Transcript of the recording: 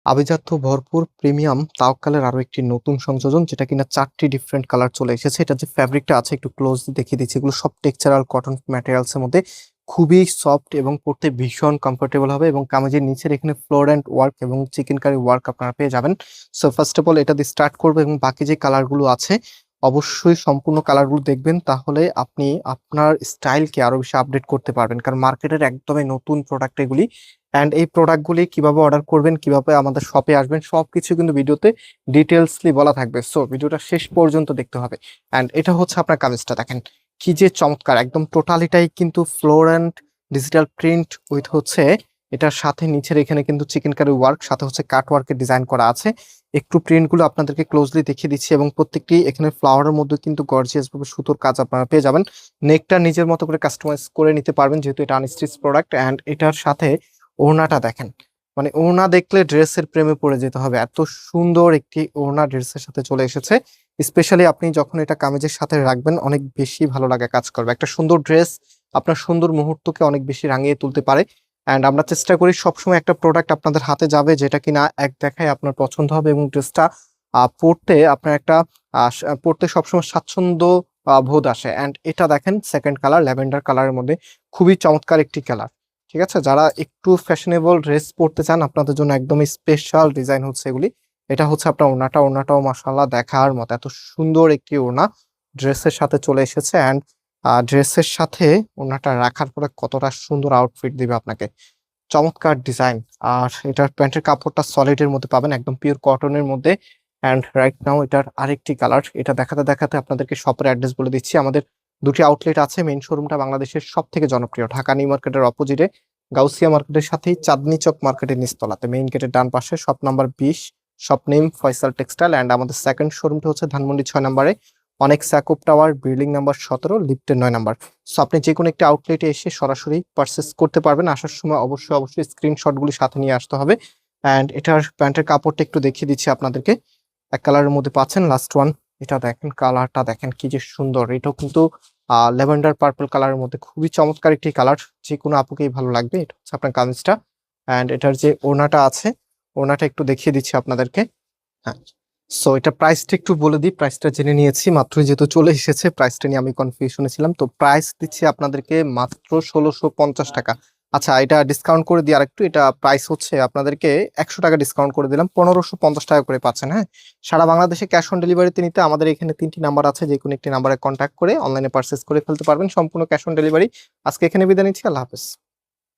আভিজাত্য ভরপুর প্রিমিয়াম তাওয়াক্কালের আরো একটি নতুন সংযোজন, যেটা কিনা 4টি ডিফারেন্ট কালার চলে এসেছে। এটা যে ফ্যাব্রিকটা আছে একটু ক্লোজলি দেখিয়ে দিচ্ছি। এগুলো সব টেক্সচারাল কটন ম্যাটেরিয়ালস এর মধ্যে খুবই সফট এবং পড়তে ভীষণ কমফোর্টেবল হবে, এবং কামিজের নিচের এখানে ফ্লোরেন্ট ওয়ার্ক এবং চিকেন কারি ওয়ার্ক আপনারা পেয়ে যাবেন। সো ফার্স্ট অফ অল এটা দিয়ে স্টার্ট করবো, এবং বাকি যে কালারগুলো আছে অবশ্যই সম্পূর্ণ কালারগুলো দেখবেন, তাহলে আপনি আপনার স্টাইলকে আরো বেশি আপডেট করতে পারবেন, কারণ মার্কেটের একদমই নতুন প্রোডাক্ট এগুলি। অ্যান্ড এই প্রোডাক্টগুলি কিভাবে অর্ডার করবেন, কিভাবে আমাদের শপে আসবেন, সবকিছু কিন্তু ভিডিওতে ডিটেলসলি বলা থাকবে। সো ভিডিওটা শেষ পর্যন্ত দেখতে হবে। অ্যান্ড এটা হচ্ছে আপনার কামিজটা, দেখেন কি যে চমৎকার, একদম টোটালিটাই কিন্তু ফ্লোরেন্ট ডিজিটাল প্রিন্ট উইথ হচ্ছে এটার সাথে নিচের এখানে কিন্তু চিকেন কারি ওয়ার্ক, সাথে হচ্ছে কাট ওয়ার্কের ডিজাইন করা আছে। একটু প্রিন্টগুলো আপনাদেরকে ক্লোজলি দেখিয়ে দিচ্ছি, এবং প্রত্যেকটি এখানে ফ্লাওয়ারের মধ্যে কিন্তু গর্জিয়াস ভাবে সুতোর কাজ আপনারা পেয়ে যাবেন। নেকটা নিজের মতো করে কাস্টমাইজ করে নিতে পারবেন, যেহেতু এটা আনস্টিচ প্রোডাক্ট। অ্যান্ড এটার সাথে ওড়নাটা দেখেন, মানে ওড়না দেখলে ড্রেসের প্রেমে পড়ে যেতে হবে, এত সুন্দর একটি ওড়না ড্রেসের সাথে চলে এসেছে। স্পেশালি আপনি যখন এটা কামিজের সাথে রাখবেন অনেক বেশি ভালো লাগে কাজ করবে। একটা সুন্দর ড্রেস আপনার সুন্দর মুহূর্তকে অনেক বেশি রাঙিয়ে তুলতে পারে। অ্যান্ড আমরা চেষ্টা করি সবসময় একটা প্রোডাক্ট আপনাদের হাতে যাবে যেটা কিনা এক দেখায় আপনার পছন্দ হবে, এবং ড্রেসটা পরতে আপনার একটা পরতে সবসময় স্বাচ্ছন্দ্য বোধ আসে। অ্যান্ড এটা দেখেন সেকেন্ড কালার ল্যাভেন্ডার কালারের মধ্যে, খুবই চমৎকার একটি কালার। ঠিক আছে, যারা একটু ফ্যাশনেবল ড্রেস পরতে চান আপনাদের জন্য একদমই স্পেশাল ডিজাইন হচ্ছে এগুলি। এটা হচ্ছে আপনার ওড়নাটাও মাশাআল্লাহ দেখার মতো, এত সুন্দর একটি ওড়না ড্রেসের সাথে চলে এসেছে। অ্যান্ড ড্রেসের সাথে ওড়নাটা রাখার পরে কতটা সুন্দর আউটফিট দিবে আপনাকে, চমৎকার ডিজাইন। আর এটার প্যান্টের কাপড়টা সলিড এর মধ্যে পাবেন, একদম পিওর কটনের মধ্যে। অ্যান্ড রাইট নাও এটার আরেকটি কালার, এটা দেখাতে দেখাতে আপনাদেরকে শপের অ্যাড্রেস বলে দিচ্ছি। আমাদের দুটি আউটলেট আছে। মেইন শোরুমটা বাংলাদেশের সব থেকে জনপ্রিয় ঢাকা নিউ মার্কেটের অপোজিটে, গাউসিয়া মার্কেটের সাথেই চাঁদনি চক মার্কেটের নিচতলাতে, মেইন গেটের ডান পাশে, shop number 20, shop name Faisal textile. And আমাদের সেকেন্ড শোরুমটা হচ্ছে ধানমন্ডি 6 নম্বরে, অনেক স্যাকুপ টাওয়ার, বিল্ডিং নাম্বার 17, লিফটের 9 নম্বর। সো আপনি যে কোনো একটা আউটলেটে এসে সরাসরি পারচেস করতে পারবেন। আসার সময় অবশ্যই স্ক্রিনশটগুলি সাথে নিয়ে আসতে হবে। অ্যান্ড এটার প্যান্টের কাপড়টা একটু দেখিয়ে দিচ্ছি আপনাদেরকে, এক কালারের মধ্যে পাচ্ছেন, লাস্ট ওয়ান। এটা দেখেন কালারটা, দেখেন কি যে সুন্দর, এটাও কিন্তু ল্যাভেন্ডার পার্পল কালারের মধ্যে খুবই চমৎকার একটি কালার, যে কোনো আপুকেই ভালো লাগবে। এটা হচ্ছে আপনার কামিজটা। অ্যান্ড এটার যে ওড়নাটা আছে, ওড়নাটা একটু দেখিয়ে দিচ্ছি আপনাদেরকে। হ্যাঁ, সো এটা প্রাইসটা একটু বলে দিই। প্রাইসটা জেনে নিয়েছি মাত্রই, যেহেতু চলে এসেছে প্রাইসটা নিয়ে আমি কনফিউশনে ছিলাম। তো প্রাইস দিচ্ছি আপনাদেরকে মাত্র 1650 টাকা। আচ্ছা, এটা ডিসকাউন্ট করে দিই আরেকটু, এটা প্রাইস হচ্ছে আপনাদেরকে 100 টাকা ডিসকাউন্ট করে দিলাম, 1550 টাকা করে পাচ্ছেন। হ্যাঁ, সারা বাংলাদেশে ক্যাশ অন ডেলিভারিতে নিতে আমাদের এখানে 3টি নাম্বার আছে, যে কোনো একটি নাম্বারে কন্ট্যাক্ট করে অনলাইনে পারচেস করে ফেলতে পারবেন, সম্পূর্ণ ক্যাশ অন ডেলিভারি। আজকে এখানে বিদায় নিচ্ছি, আল্লাহ হাফেজ।